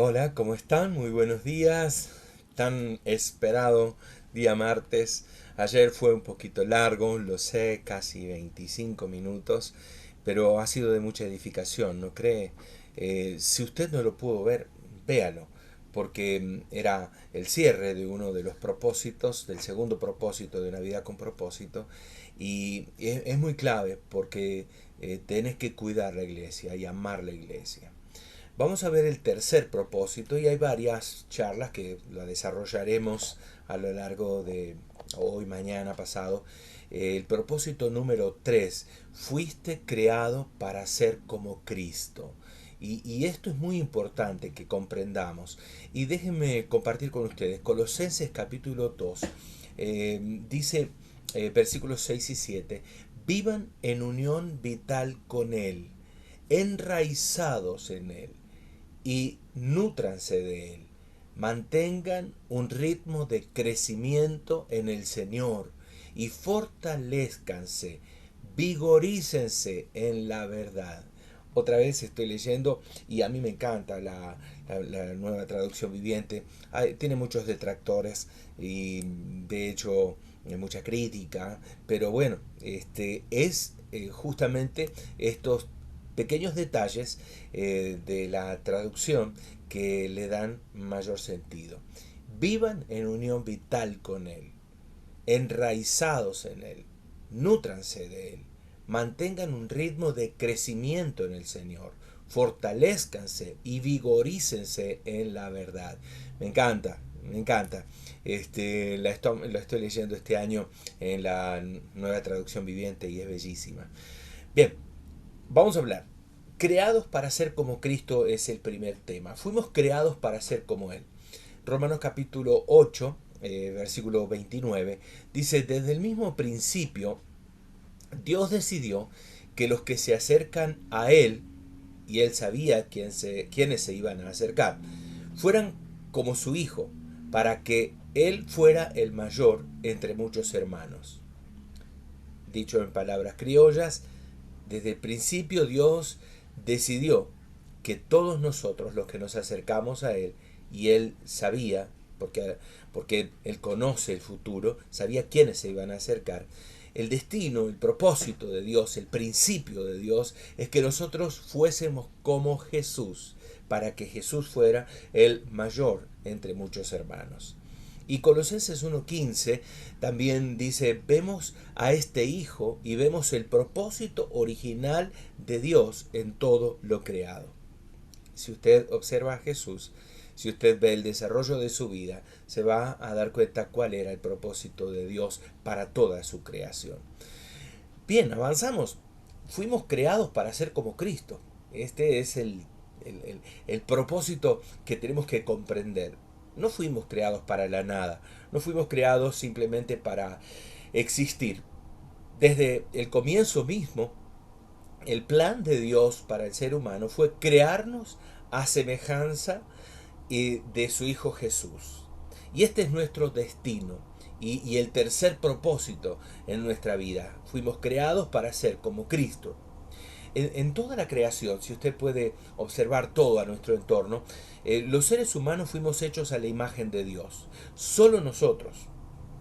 Hola, ¿cómo están? Muy buenos días. Tan esperado día martes. Ayer fue un poquito largo, lo sé, casi 25 minutos, pero ha sido de mucha edificación, ¿no cree? Si usted no lo pudo ver, véalo, porque era el cierre de uno de los propósitos, del segundo propósito de una vida con propósito, y es muy clave porque tenés que cuidar la iglesia y amar la iglesia. Vamos a ver el tercer propósito y hay varias charlas que la desarrollaremos a lo largo de hoy, mañana, pasado. El propósito número 3: fuiste creado para ser como Cristo. Y esto es muy importante que comprendamos. Y déjenme compartir con ustedes. Colosenses capítulo 2 dice, versículos 6 y 7, vivan en unión vital con Él, enraizados en Él y nútranse de él. Mantengan un ritmo de crecimiento en el Señor y fortalezcanse, vigorícense en la verdad. Otra vez estoy leyendo y a mí me encanta la nueva traducción viviente. Tiene muchos detractores y de hecho mucha crítica, pero bueno, es justamente estos pequeños detalles de la traducción que le dan mayor sentido. Vivan en unión vital con Él, enraizados en Él, nútranse de Él, mantengan un ritmo de crecimiento en el Señor, fortalezcanse y vigorícense en la verdad. Me encanta, me encanta. Lo estoy leyendo este año en la nueva traducción viviente y es bellísima. Bien, vamos a hablar. Creados para ser como Cristo es el primer tema. Fuimos creados para ser como Él. Romanos capítulo 8, versículo 29, dice, desde el mismo principio, Dios decidió que los que se acercan a Él, y Él sabía quiénes se iban a acercar, fueran como su Hijo, para que Él fuera el mayor entre muchos hermanos. Dicho en palabras criollas, desde el principio Dios decidió que todos nosotros los que nos acercamos a Él, y Él sabía, porque Él conoce el futuro, sabía quiénes se iban a acercar, el destino, el propósito de Dios, el principio de Dios es que nosotros fuésemos como Jesús, para que Jesús fuera el mayor entre muchos hermanos. Y Colosenses 1.15 también dice, vemos a este Hijo y vemos el propósito original de Dios en todo lo creado. Si usted observa a Jesús, si usted ve el desarrollo de su vida, se va a dar cuenta cuál era el propósito de Dios para toda su creación. Bien, avanzamos. Fuimos creados para ser como Cristo. Este es el propósito que tenemos que comprender. No fuimos creados para la nada. No fuimos creados simplemente para existir. Desde el comienzo mismo, el plan de Dios para el ser humano fue crearnos a semejanza de su Hijo Jesús. Y este es nuestro destino y el tercer propósito en nuestra vida. Fuimos creados para ser como Cristo. En toda la creación, si usted puede observar todo a nuestro entorno, los seres humanos fuimos hechos a la imagen de Dios. Solo nosotros.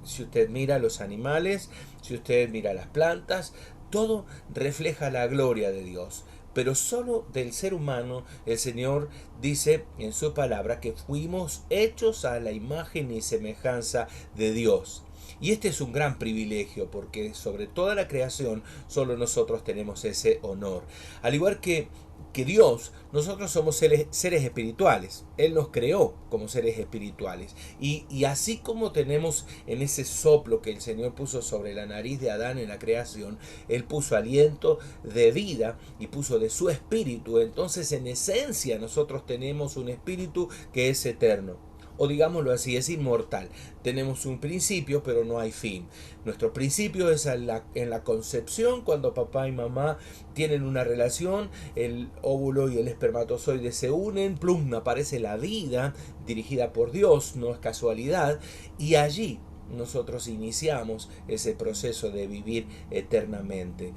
Si usted mira los animales, si usted mira las plantas, todo refleja la gloria de Dios. Pero solo del ser humano el Señor dice en su palabra que fuimos hechos a la imagen y semejanza de Dios. Y este es un gran privilegio porque sobre toda la creación solo nosotros tenemos ese honor. Al igual que Dios, nosotros somos seres espirituales. Él nos creó como seres espirituales. Y así como tenemos en ese soplo que el Señor puso sobre la nariz de Adán en la creación, Él puso aliento de vida y puso de su espíritu. Entonces, en esencia, nosotros tenemos un espíritu que es eterno. O digámoslo así, es inmortal. Tenemos un principio, pero no hay fin. Nuestro principio es en la concepción, cuando papá y mamá tienen una relación, el óvulo y el espermatozoide se unen, plum, aparece la vida dirigida por Dios, no es casualidad, y allí nosotros iniciamos ese proceso de vivir eternamente.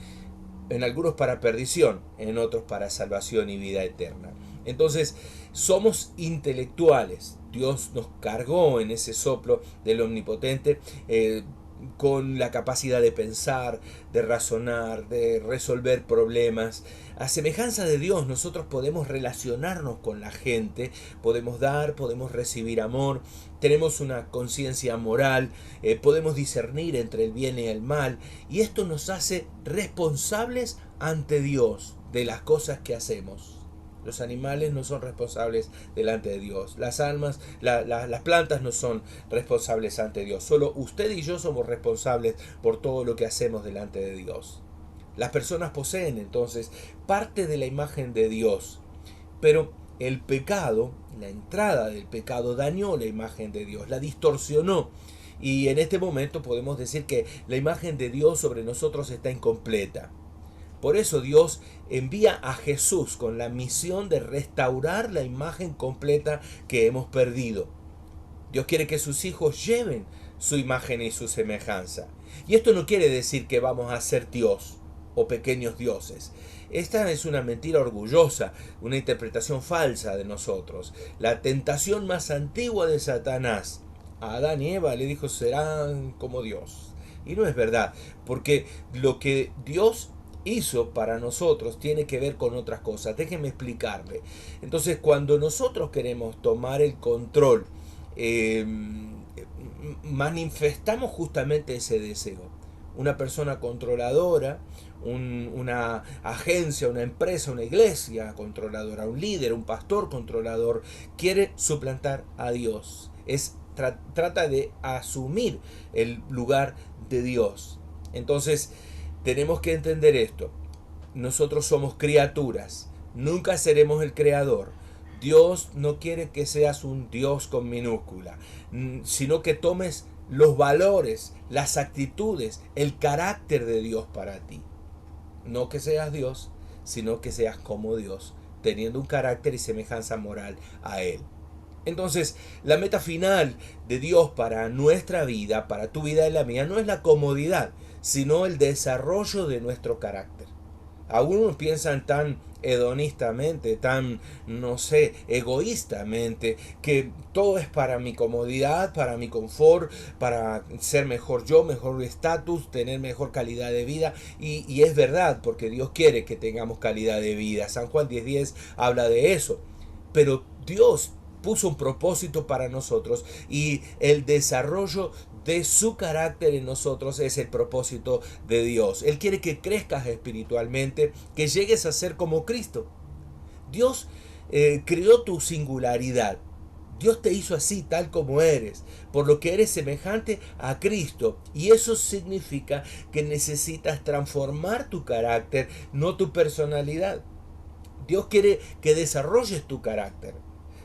En algunos para perdición, en otros para salvación y vida eterna. Entonces, somos intelectuales. Dios nos cargó en ese soplo del Omnipotente con la capacidad de pensar, de razonar, de resolver problemas. A semejanza de Dios, nosotros podemos relacionarnos con la gente, podemos dar, podemos recibir amor, tenemos una conciencia moral, podemos discernir entre el bien y el mal, y esto nos hace responsables ante Dios de las cosas que hacemos. Los animales no son responsables delante de Dios. Las almas, las plantas no son responsables ante Dios. Solo usted y yo somos responsables por todo lo que hacemos delante de Dios. Las personas poseen entonces parte de la imagen de Dios. Pero el pecado, la entrada del pecado dañó la imagen de Dios, la distorsionó. Y en este momento podemos decir que la imagen de Dios sobre nosotros está incompleta. Por eso Dios envía a Jesús con la misión de restaurar la imagen completa que hemos perdido. Dios quiere que sus hijos lleven su imagen y su semejanza. Y esto no quiere decir que vamos a ser Dios o pequeños dioses. Esta es una mentira orgullosa, una interpretación falsa de nosotros. La tentación más antigua de Satanás a Adán y Eva le dijo: serán como Dios. Y no es verdad, porque lo que Dios hizo para nosotros tiene que ver con otras cosas. Déjenme explicarle. Entonces, cuando nosotros queremos tomar el control, manifestamos justamente ese deseo. Una persona controladora, una agencia, una empresa, una iglesia controladora, un líder, un pastor controlador, quiere suplantar a Dios. Trata de asumir el lugar de Dios. Entonces, tenemos que entender esto. Nosotros somos criaturas. Nunca seremos el creador. Dios no quiere que seas un Dios con minúscula, sino que tomes los valores, las actitudes, el carácter de Dios para ti. No que seas Dios, sino que seas como Dios, teniendo un carácter y semejanza moral a Él. Entonces, la meta final de Dios para nuestra vida, para tu vida y la mía, no es la comodidad, sino el desarrollo de nuestro carácter. Algunos piensan tan hedonistamente, tan, no sé, egoístamente, que todo es para mi comodidad, para mi confort, para ser mejor yo, mejor estatus, tener mejor calidad de vida. Y es verdad, porque Dios quiere que tengamos calidad de vida. San Juan 10:10 habla de eso. Pero Dios puso un propósito para nosotros y el desarrollo de su carácter en nosotros es el propósito de Dios. Él quiere que crezcas espiritualmente, que llegues a ser como Cristo. Dios creó tu singularidad. Dios te hizo así, tal como eres, por lo que eres semejante a Cristo. Y eso significa que necesitas transformar tu carácter, no tu personalidad. Dios quiere que desarrolles tu carácter.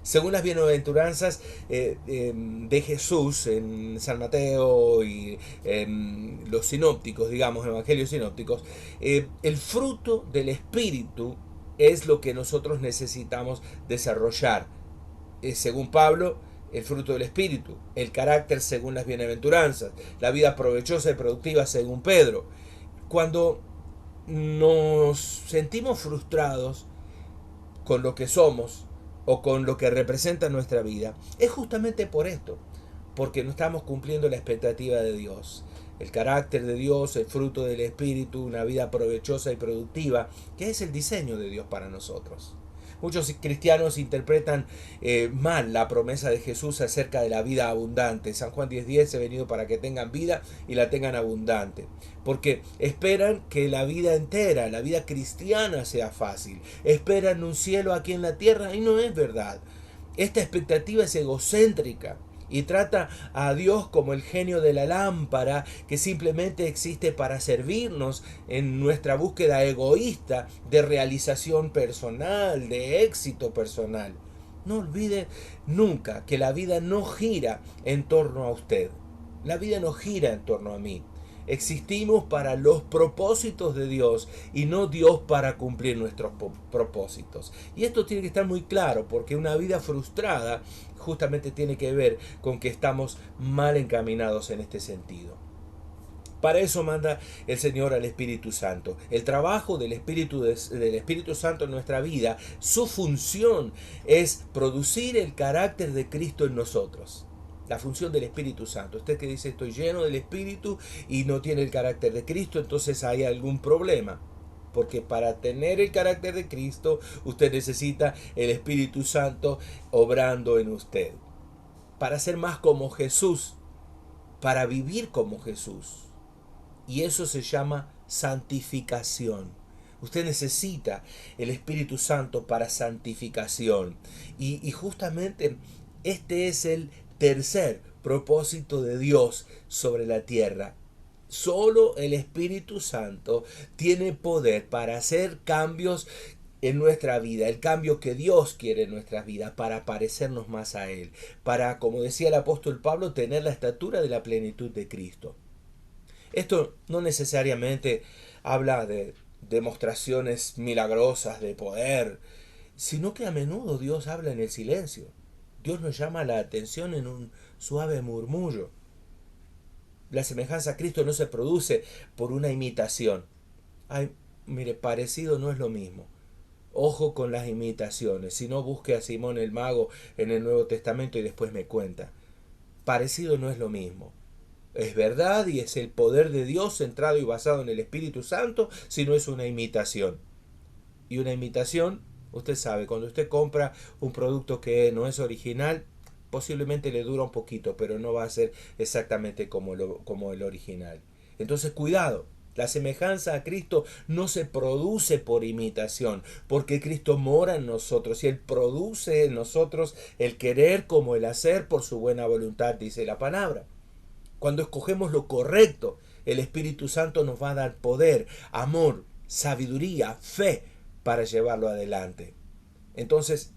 Según las bienaventuranzas de Jesús en San Mateo y en los sinópticos, digamos, evangelios sinópticos, el fruto del Espíritu es lo que nosotros necesitamos desarrollar. Según Pablo, el fruto del Espíritu, el carácter según las bienaventuranzas, la vida provechosa y productiva según Pedro. Cuando nos sentimos frustrados con lo que somos, o con lo que representa nuestra vida, es justamente por esto, porque no estamos cumpliendo la expectativa de Dios. El carácter de Dios, el fruto del Espíritu, una vida provechosa y productiva, que es el diseño de Dios para nosotros. Muchos cristianos interpretan mal la promesa de Jesús acerca de la vida abundante. San Juan 10:10: he venido para que tengan vida y la tengan abundante. Porque esperan que la vida entera, la vida cristiana sea fácil. Esperan un cielo aquí en la tierra y no es verdad. Esta expectativa es egocéntrica y trata a Dios como el genio de la lámpara que simplemente existe para servirnos en nuestra búsqueda egoísta de realización personal, de éxito personal. No olvide nunca que la vida no gira en torno a usted. La vida no gira en torno a mí. Existimos para los propósitos de Dios y no Dios para cumplir nuestros propósitos. Y esto tiene que estar muy claro, porque una vida frustrada justamente tiene que ver con que estamos mal encaminados en este sentido. Para eso manda el Señor al Espíritu Santo. El trabajo del Espíritu Santo en nuestra vida, su función es producir el carácter de Cristo en nosotros. La función del Espíritu Santo. Usted que dice estoy lleno del Espíritu y no tiene el carácter de Cristo, entonces hay algún problema. Porque para tener el carácter de Cristo, usted necesita el Espíritu Santo obrando en usted. Para ser más como Jesús, para vivir como Jesús. Y eso se llama santificación. Usted necesita el Espíritu Santo para santificación. Y justamente este es el tercer propósito de Dios sobre la tierra. Solo el Espíritu Santo tiene poder para hacer cambios en nuestra vida, el cambio que Dios quiere en nuestras vidas, para parecernos más a Él, para, como decía el apóstol Pablo, tener la estatura de la plenitud de Cristo. Esto no necesariamente habla de demostraciones milagrosas de poder, sino que a menudo Dios habla en el silencio. Dios nos llama la atención en un suave murmullo. La semejanza a Cristo no se produce por una imitación. Ay, mire, parecido no es lo mismo. Ojo con las imitaciones. Si no, busque a Simón el mago en el Nuevo Testamento y después me cuenta. Parecido no es lo mismo. Es verdad y es el poder de Dios centrado y basado en el Espíritu Santo, si no es una imitación. Y una imitación, usted sabe, cuando usted compra un producto que no es original, posiblemente le dura un poquito, pero no va a ser exactamente como el original. Entonces, cuidado. La semejanza a Cristo no se produce por imitación, porque Cristo mora en nosotros y Él produce en nosotros el querer como el hacer por su buena voluntad, dice la palabra. Cuando escogemos lo correcto, el Espíritu Santo nos va a dar poder, amor, sabiduría, fe para llevarlo adelante. Entonces,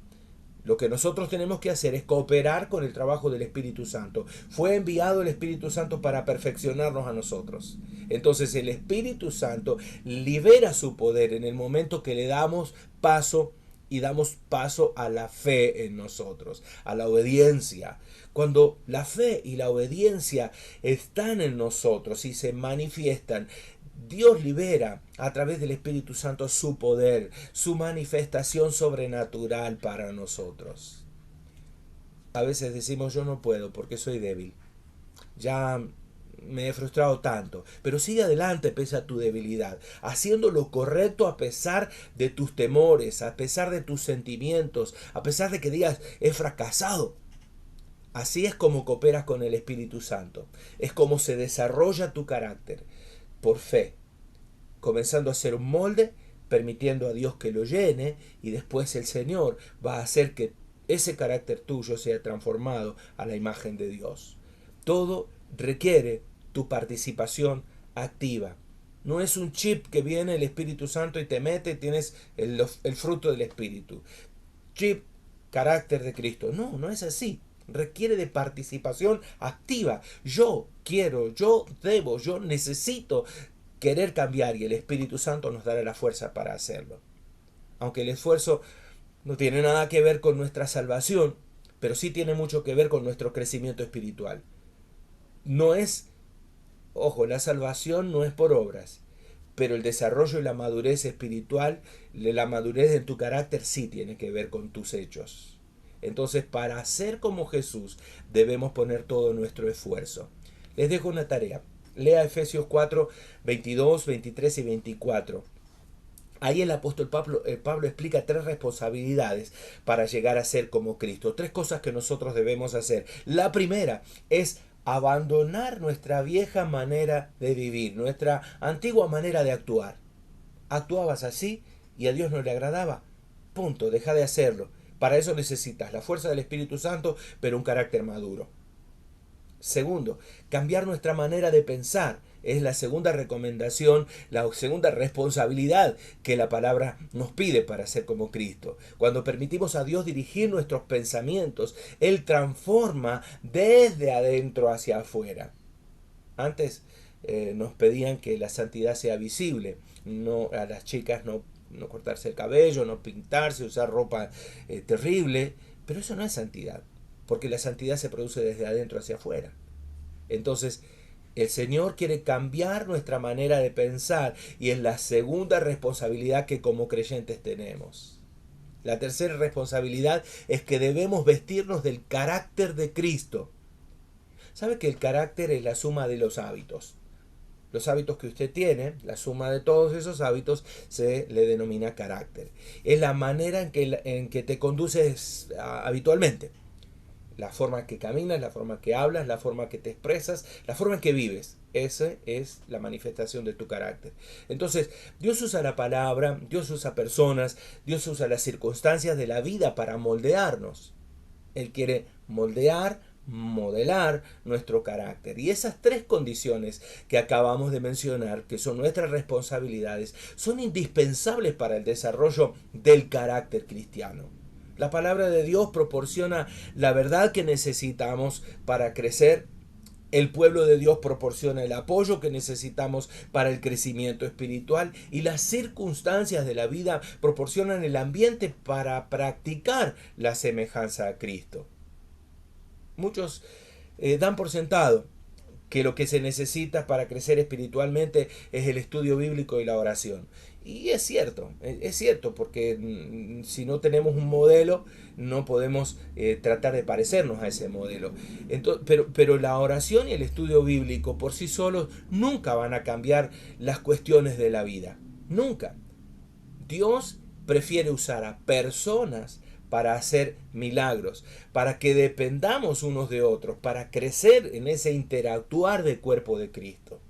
lo que nosotros tenemos que hacer es cooperar con el trabajo del Espíritu Santo. Fue enviado el Espíritu Santo para perfeccionarnos a nosotros. Entonces el Espíritu Santo libera su poder en el momento que le damos paso y damos paso a la fe en nosotros, a la obediencia. Cuando la fe y la obediencia están en nosotros y se manifiestan, Dios libera a través del Espíritu Santo su poder, su manifestación sobrenatural para nosotros. A veces decimos yo no puedo porque soy débil. Ya me he frustrado tanto. Pero sigue adelante pese a tu debilidad, haciendo lo correcto a pesar de tus temores, a pesar de tus sentimientos, a pesar de que digas he fracasado. Así es como cooperas con el Espíritu Santo. Es como se desarrolla tu carácter. Por fe, comenzando a hacer un molde, permitiendo a Dios que lo llene, y después el Señor va a hacer que ese carácter tuyo sea transformado a la imagen de Dios. Todo requiere tu participación activa. No es un chip que viene el Espíritu Santo y te mete y tienes el fruto del Espíritu. Chip, carácter de Cristo. No, no es así. Requiere de participación activa. Yo quiero, yo debo, yo necesito querer cambiar y el Espíritu Santo nos dará la fuerza para hacerlo. Aunque el esfuerzo no tiene nada que ver con nuestra salvación, pero sí tiene mucho que ver con nuestro crecimiento espiritual. No es, ojo, la salvación no es por obras, pero el desarrollo y la madurez espiritual, la madurez en tu carácter sí tiene que ver con tus hechos. Entonces, para ser como Jesús, debemos poner todo nuestro esfuerzo. Les dejo una tarea. Lea Efesios 4, 22, 23 y 24. Ahí el apóstol Pablo explica 3 responsabilidades para llegar a ser como Cristo. 3 cosas que nosotros debemos hacer. La primera es abandonar nuestra vieja manera de vivir, nuestra antigua manera de actuar. Actuabas así y a Dios no le agradaba. Punto, deja de hacerlo. Para eso necesitas la fuerza del Espíritu Santo, pero un carácter maduro. Segundo, cambiar nuestra manera de pensar. Es la segunda recomendación, la segunda responsabilidad que la palabra nos pide para ser como Cristo. Cuando permitimos a Dios dirigir nuestros pensamientos, Él transforma desde adentro hacia afuera. Antes nos pedían que la santidad sea visible. No, a las chicas no cortarse el cabello, no pintarse, usar ropa terrible. Pero eso no es santidad, porque la santidad se produce desde adentro hacia afuera. Entonces, El Señor quiere cambiar nuestra manera de pensar y es la segunda responsabilidad que como creyentes tenemos. La tercera responsabilidad es que debemos vestirnos del carácter de Cristo. ¿Sabe que el carácter es la suma de los hábitos? Los hábitos que usted tiene, la suma de todos esos hábitos, se le denomina carácter. Es la manera en que te conduces habitualmente. La forma en que caminas, la forma en que hablas, la forma en que te expresas, la forma en que vives. Esa es la manifestación de tu carácter. Entonces, Dios usa la palabra, Dios usa personas, Dios usa las circunstancias de la vida para moldearnos. Él quiere moldear, modelar nuestro carácter. Y esas tres condiciones que acabamos de mencionar, que son nuestras responsabilidades, son indispensables para el desarrollo del carácter cristiano. La palabra de Dios proporciona la verdad que necesitamos para crecer. El pueblo de Dios proporciona el apoyo que necesitamos para el crecimiento espiritual y las circunstancias de la vida proporcionan el ambiente para practicar la semejanza a Cristo. Muchos dan por sentado que lo que se necesita para crecer espiritualmente es el estudio bíblico y la oración. Y es cierto, porque si no tenemos un modelo, no podemos tratar de parecernos a ese modelo. Entonces, pero la oración y el estudio bíblico por sí solos nunca van a cambiar las cuestiones de la vida. Nunca. Dios prefiere usar a personas para hacer milagros, para que dependamos unos de otros, para crecer en ese interactuar del cuerpo de Cristo.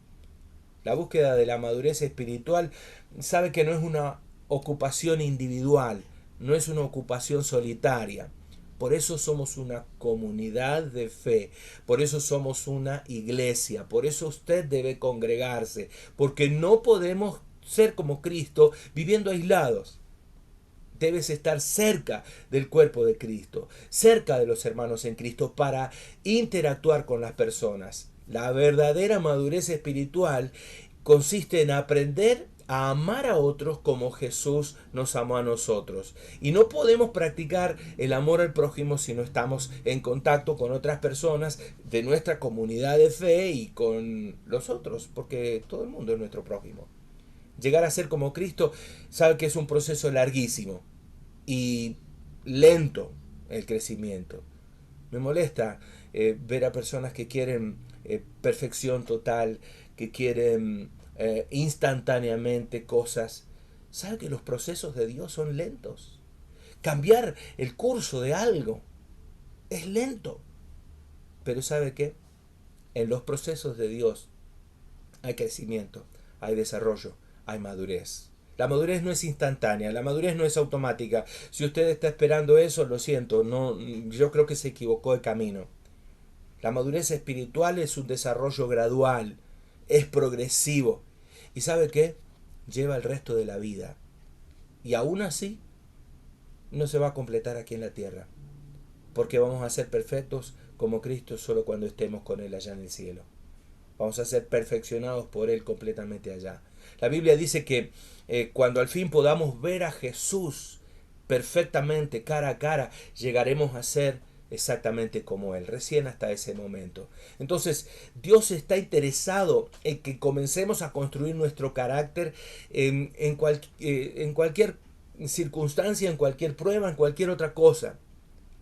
La búsqueda de la madurez espiritual sabe que no es una ocupación individual, no es una ocupación solitaria. Por eso somos una comunidad de fe, por eso somos una iglesia, por eso usted debe congregarse, porque no podemos ser como Cristo viviendo aislados. Debes estar cerca del cuerpo de Cristo, cerca de los hermanos en Cristo para interactuar con las personas. La verdadera madurez espiritual consiste en aprender a amar a otros como Jesús nos amó a nosotros. Y no podemos practicar el amor al prójimo si no estamos en contacto con otras personas de nuestra comunidad de fe y con los otros, porque todo el mundo es nuestro prójimo. Llegar a ser como Cristo sabe que es un proceso larguísimo y lento el crecimiento. Me molesta ver a personas que quieren perfección total, que quieren instantáneamente cosas. ¿Sabe que los procesos de Dios son lentos? Cambiar el curso de algo es lento. Pero ¿sabe qué? En los procesos de Dios hay crecimiento, hay desarrollo, hay madurez. La madurez no es instantánea, la madurez no es automática. Si usted está esperando eso, lo siento, no, yo creo que se equivocó de camino. La madurez espiritual es un desarrollo gradual, es progresivo. ¿Y sabe qué? Lleva el resto de la vida. Y aún así, no se va a completar aquí en la tierra. Porque vamos a ser perfectos como Cristo solo cuando estemos con Él allá en el cielo. Vamos a ser perfeccionados por Él completamente allá. La Biblia dice que cuando al fin podamos ver a Jesús perfectamente cara a cara, llegaremos a ser exactamente como Él, recién hasta ese momento. Entonces, Dios está interesado en que comencemos a construir nuestro carácter en cualquier circunstancia, en cualquier prueba, en cualquier otra cosa.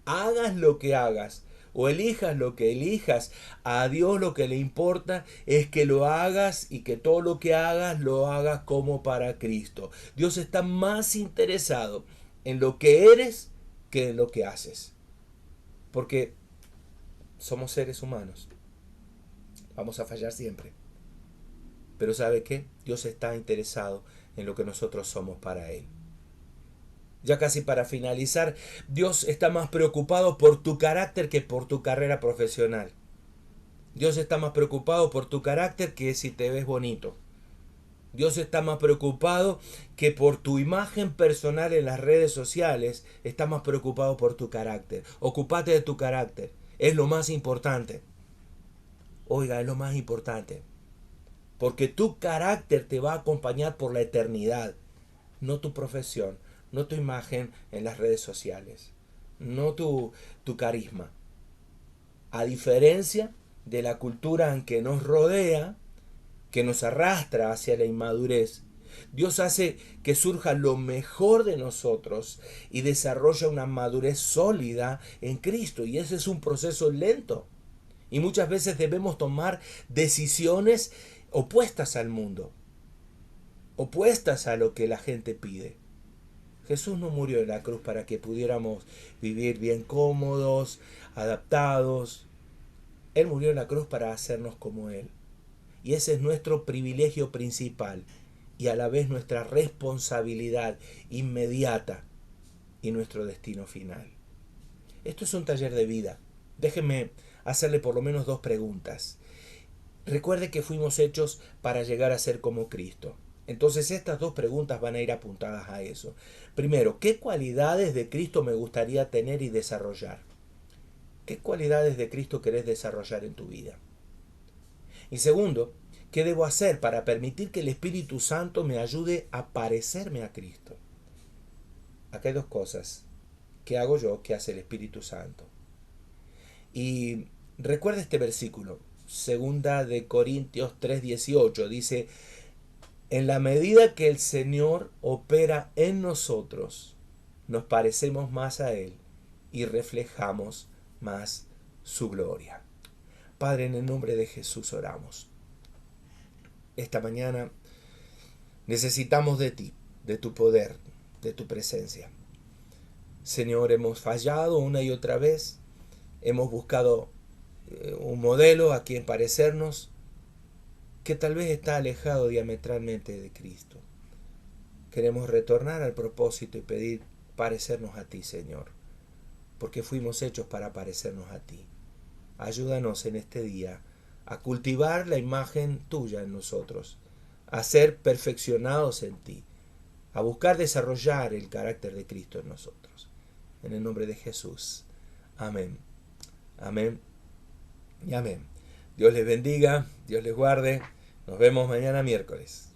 Hagas lo que hagas o elijas lo que elijas, a Dios lo que le importa es que lo hagas y que todo lo que hagas lo hagas como para Cristo. Dios está más interesado en lo que eres que en lo que haces. Porque somos seres humanos. Vamos a fallar siempre. Pero ¿sabe qué? Dios está interesado en lo que nosotros somos para Él. Ya casi para finalizar, Dios está más preocupado por tu carácter que por tu carrera profesional. Dios está más preocupado por tu carácter que si te ves bonito. Dios está más preocupado que por tu imagen personal en las redes sociales. Está más preocupado por tu carácter. Ocúpate de tu carácter. Es lo más importante. Oiga, es lo más importante. Porque tu carácter te va a acompañar por la eternidad. No tu profesión. No tu imagen en las redes sociales. No tu carisma. A diferencia de la cultura en que nos rodea, que nos arrastra hacia la inmadurez. Dios hace que surja lo mejor de nosotros y desarrolla una madurez sólida en Cristo. Y ese es un proceso lento. Y muchas veces debemos tomar decisiones opuestas al mundo, opuestas a lo que la gente pide. Jesús no murió en la cruz para que pudiéramos vivir bien cómodos, adaptados. Él murió en la cruz para hacernos como Él. Y ese es nuestro privilegio principal y a la vez nuestra responsabilidad inmediata y nuestro destino final. Esto es un taller de vida. Déjenme hacerle por lo menos 2 preguntas. Recuerde que fuimos hechos para llegar a ser como Cristo. Entonces estas 2 preguntas van a ir apuntadas a eso. Primero, ¿qué cualidades de Cristo me gustaría tener y desarrollar? ¿Qué cualidades de Cristo querés desarrollar en tu vida? Y segundo, ¿qué debo hacer para permitir que el Espíritu Santo me ayude a parecerme a Cristo? Acá hay 2 cosas. ¿Qué hago yo? ¿Qué hace el Espíritu Santo? Y recuerda este versículo, 2 Corintios 3:18, dice: en la medida que el Señor opera en nosotros, nos parecemos más a Él y reflejamos más su gloria. Padre, en el nombre de Jesús oramos. Esta mañana necesitamos de ti, de tu poder, de tu presencia. Señor, hemos fallado una y otra vez. Hemos buscado un modelo a quien parecernos que tal vez está alejado diametralmente de Cristo. Queremos retornar al propósito y pedir parecernos a ti, Señor, porque fuimos hechos para parecernos a ti. Ayúdanos en este día a cultivar la imagen tuya en nosotros, a ser perfeccionados en ti, a buscar desarrollar el carácter de Cristo en nosotros. En el nombre de Jesús. Amén. Amén y amén. Dios les bendiga, Dios les guarde. Nos vemos mañana miércoles.